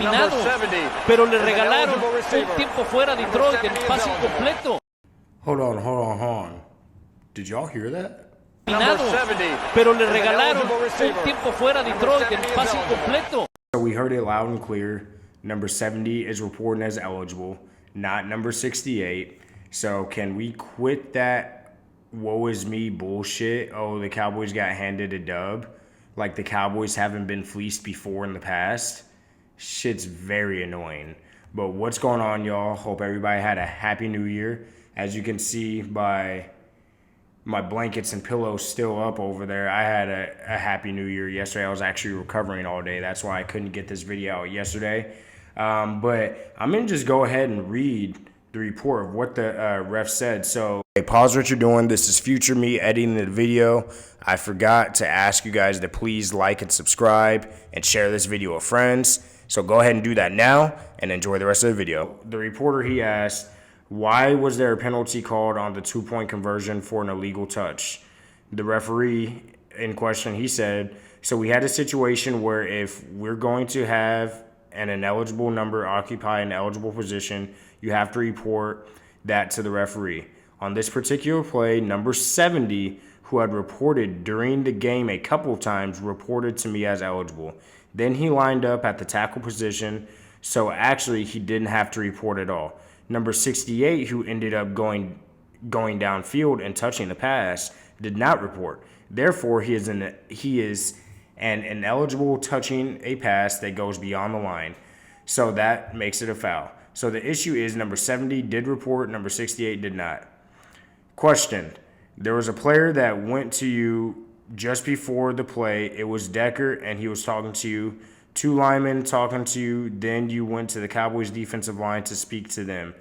Pero le regalaron un tiempo fuera a Detroit en pase incompleto. Hold on. Did y'all hear that? Pero le regalaron un tiempo fuera a Detroit en pase incompleto. So we heard it loud and clear. Number 70 is reported as eligible, not number 68. So can we quit that woe is me bullshit? Oh, the Cowboys got handed a dub. Like the Cowboys haven't been fleeced before in the past. Shit's very annoying. But what's going on, y'all? Hope everybody had a happy new year. As you can see by my blankets and pillows still up over there, I had a happy new year yesterday. I was actually recovering all day. That's why I couldn't get this video out yesterday. But I'm going to just go ahead and read the report of what the ref said. So, hey, pause what you're doing. This is future me editing the video. I forgot to ask you guys to please like and subscribe and share this video with friends. So go ahead and do that now and enjoy the rest of the video. The reporter, he asked, why was there a penalty called on the 2-point conversion for an illegal touch? The referee in question, he said, so we had a situation where if we're going to have an ineligible number occupy an eligible position, you have to report that to the referee. On this particular play, number 70, who had reported during the game a couple of times, reported to me as eligible. Then he lined up at the tackle position, so actually he didn't have to report at all. Number 68, who ended up going downfield and touching the pass, did not report. Therefore, he is an ineligible touching a pass that goes beyond the line. So that makes it a foul. So the issue is number 70 did report, number 68 did not. Question. There was a player that went to you just before the play. It was Decker, and he was talking to you. 2 linemen talking to you. Then you went to the Cowboys defensive line to speak to them.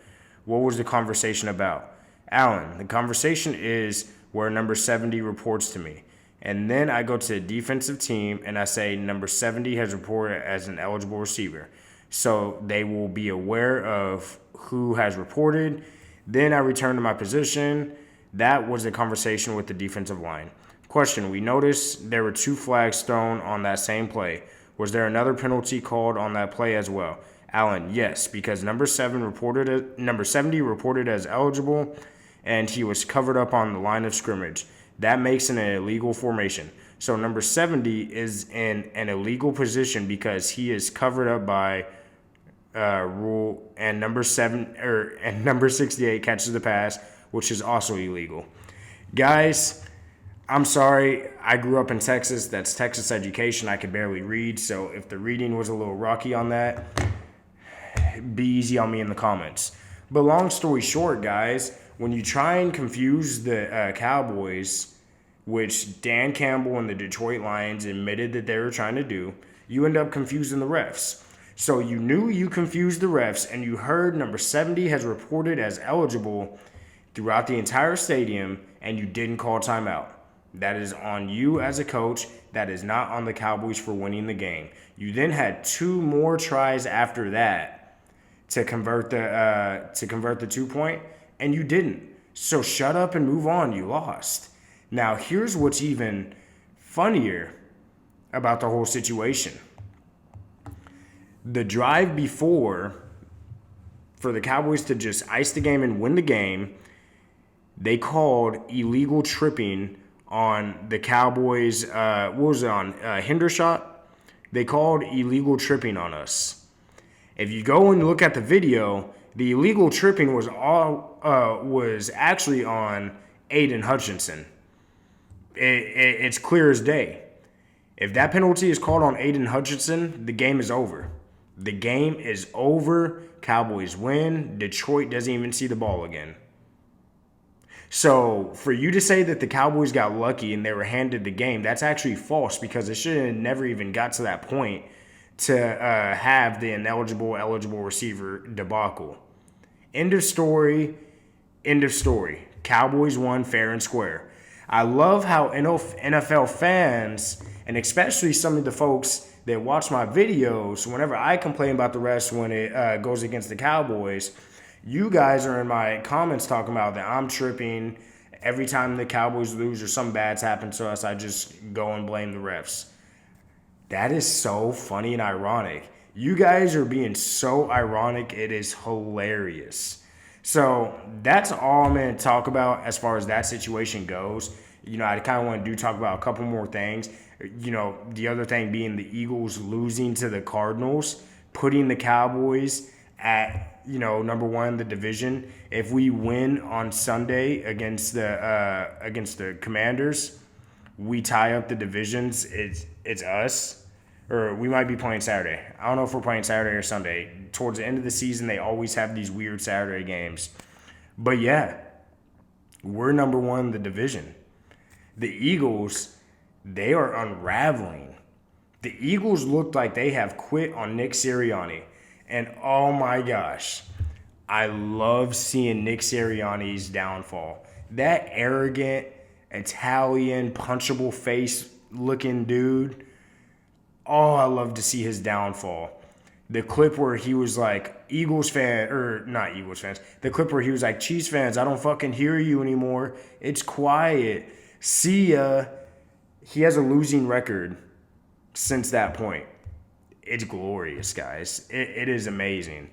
What was the conversation about? Alan, the conversation is where number 70 reports to me. And then I go to the defensive team, and I say number 70 has reported as an eligible receiver. So they will be aware of who has reported. Then I return to my position. That was the conversation with the defensive line. Question, we noticed there were 2 flags thrown on that same play. Was there another penalty called on that play as well? Alan, yes, because number 70 reported as eligible, and he was covered up on the line of scrimmage. That makes it an illegal formation. So number 70 is in an illegal position because he is covered up by rule, and number 68 catches the pass, which is also illegal. Guys, I'm sorry. I grew up in Texas. That's Texas education. I could barely read, so if the reading was a little rocky on that, be easy on me in the comments. But long story short, guys, when you try and confuse the Cowboys, which Dan Campbell and the Detroit Lions admitted that they were trying to do, you end up confusing the refs. So you knew you confused the refs, and you heard number 70 has reported as eligible throughout the entire stadium, and you didn't call timeout. That is on you as a coach. That is not on the Cowboys for winning the game. You then had 2 more tries after that to convert the 2-point, and you didn't. So shut up and move on. You lost. Now, here's what's even funnier about the whole situation. The drive before, for the Cowboys to just ice the game and win the game, they called illegal tripping on the Cowboys. What was it on? Hendershot? They called illegal tripping on us. If you go and look at the video, the illegal tripping was actually on Aiden Hutchinson. It's clear as day. If that penalty is called on Aiden Hutchinson, the game is over. The game is over. Cowboys win. Detroit doesn't even see the ball again. So for you to say that the Cowboys got lucky and they were handed the game, that's actually false, because it should have never even got to that point to have the eligible receiver debacle. End of story. End of story. Cowboys won fair and square. I love how NFL fans, and especially some of the folks that watch my videos, whenever I complain about the refs when it goes against the Cowboys, you guys are in my comments talking about that I'm tripping. Every time the Cowboys lose or something bad's happened to us, I just go and blame the refs. That is so funny and ironic. You guys are being so ironic. It is hilarious. So that's all I'm going to talk about as far as that situation goes. I kind of want to talk about a couple more things. The other thing being the Eagles losing to the Cardinals, putting the Cowboys at, number one in the division. If we win on Sunday against the Commanders, we tie up the divisions. It's us. Or we might be playing Saturday. I don't know if we're playing Saturday or Sunday. Towards the end of the season, they always have these weird Saturday games. But yeah, we're number one in the division. The Eagles, they are unraveling. The Eagles look like they have quit on Nick Sirianni. And oh my gosh, I love seeing Nick Sirianni's downfall. That arrogant, Italian, punchable face looking dude. Oh, I love to see his downfall. The clip where he was like, Eagles fan, or not Eagles fans, the clip where he was like, Chiefs fans, I don't fucking hear you anymore. It's quiet. See ya. He has a losing record since that point. It's glorious, guys. It is amazing.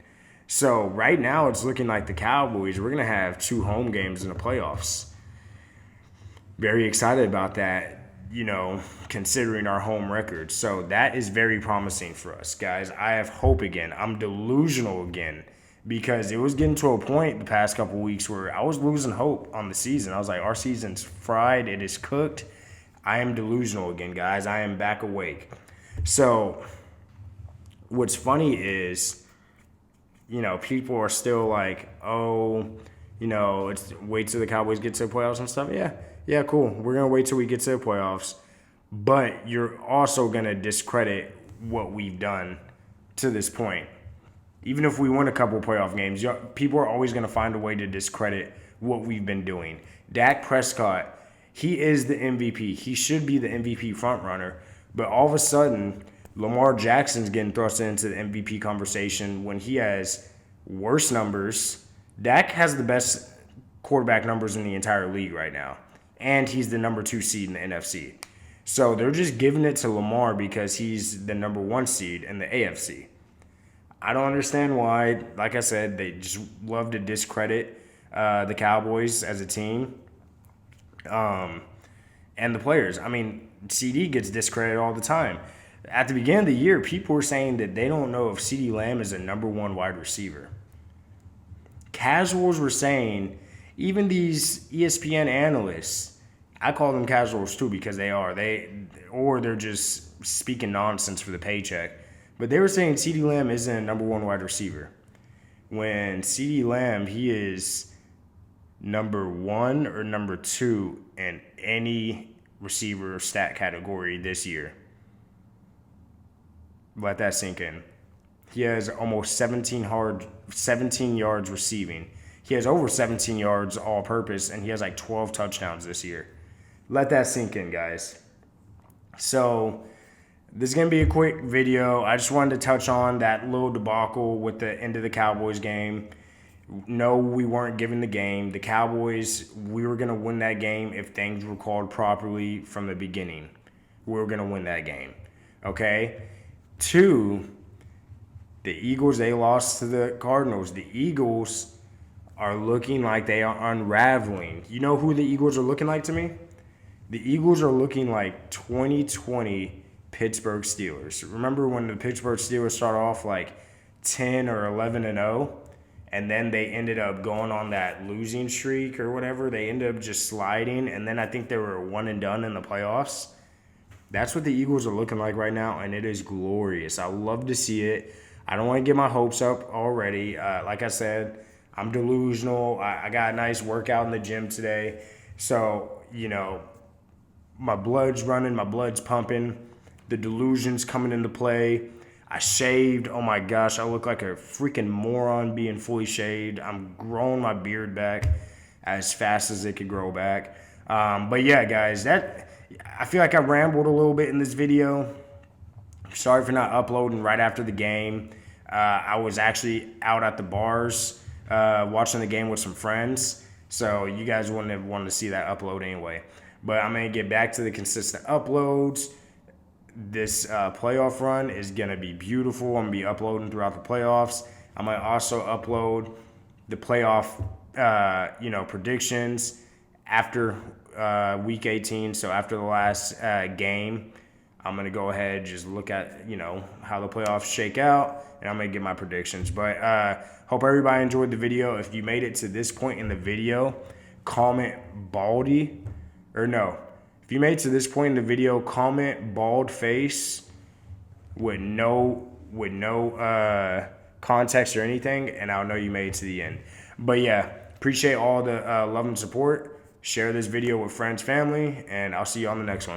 So right now it's looking like the Cowboys, we're going to have 2 home games in the playoffs. Very excited about that. Considering our home record. So that is very promising for us, guys. I have hope again. I'm delusional again because it was getting to a point the past couple weeks where I was losing hope on the season. I was like, our season's fried. It is cooked. I am delusional again, guys. I am back awake. So what's funny is, people are still like, it's wait till the Cowboys get to the playoffs and stuff. Yeah, cool. We're going to wait till we get to the playoffs. But you're also going to discredit what we've done to this point. Even if we win a couple playoff games, people are always going to find a way to discredit what we've been doing. Dak Prescott, he is the MVP. He should be the MVP frontrunner. But all of a sudden, Lamar Jackson's getting thrust into the MVP conversation when he has worse numbers. Dak has the best quarterback numbers in the entire league right now. And he's the number 2 seed in the NFC. So they're just giving it to Lamar because he's the number 1 seed in the AFC. I don't understand why. Like I said, they just love to discredit the Cowboys as a team and the players. I mean, CD gets discredited all the time. At the beginning of the year, people were saying that they don't know if CD Lamb is a number 1 wide receiver. Casuals were saying, even these ESPN analysts, I call them casuals too because they're just speaking nonsense for the paycheck. But they were saying CeeDee Lamb isn't a number 1 wide receiver. When CeeDee Lamb, he is number 1 or number 2 in any receiver stat category this year. Let that sink in. He has almost 17 yards receiving. He has over 17 yards all-purpose, and he has like 12 touchdowns this year. Let that sink in, guys. So this is going to be a quick video. I just wanted to touch on that little debacle with the end of the Cowboys game. No, we weren't given the game. The Cowboys, we were going to win that game if things were called properly from the beginning. We were going to win that game. Okay? 2, the Eagles, they lost to the Cardinals. The Eagles are looking like they are unraveling. You know who the Eagles are looking like to me? The Eagles are looking like 2020 Pittsburgh Steelers. Remember when the Pittsburgh Steelers started off like 10 or 11-0, and then they ended up going on that losing streak or whatever? They ended up just sliding, and then I think they were 1 and done in the playoffs. That's what the Eagles are looking like right now, and it is glorious. I love to see it. I don't want to get my hopes up already. Like I said, I'm delusional. I got a nice workout in the gym today. So, my blood's running, my blood's pumping. The delusion's coming into play. I shaved. Oh my gosh, I look like a freaking moron being fully shaved. I'm growing my beard back as fast as it could grow back. But yeah, guys, I feel like I rambled a little bit in this video. Sorry for not uploading right after the game. I was actually out at the bars watching the game with some friends, so you guys wouldn't have wanted to see that upload anyway. But I'm going to get back to the consistent uploads. this playoff run is going to be beautiful. I'm going to be uploading throughout the playoffs. I might also upload the playoff, predictions after week 18. So after the last game, I'm going to go ahead and just look at, how the playoffs shake out, and I'm going to get my predictions. But hope everybody enjoyed the video. If you made it to this point in the video, comment Baldy, or no. If you made it to this point in the video, comment bald face with no context or anything, and I'll know you made it to the end. But yeah, appreciate all the love and support. Share this video with friends, family, and I'll see you on the next one.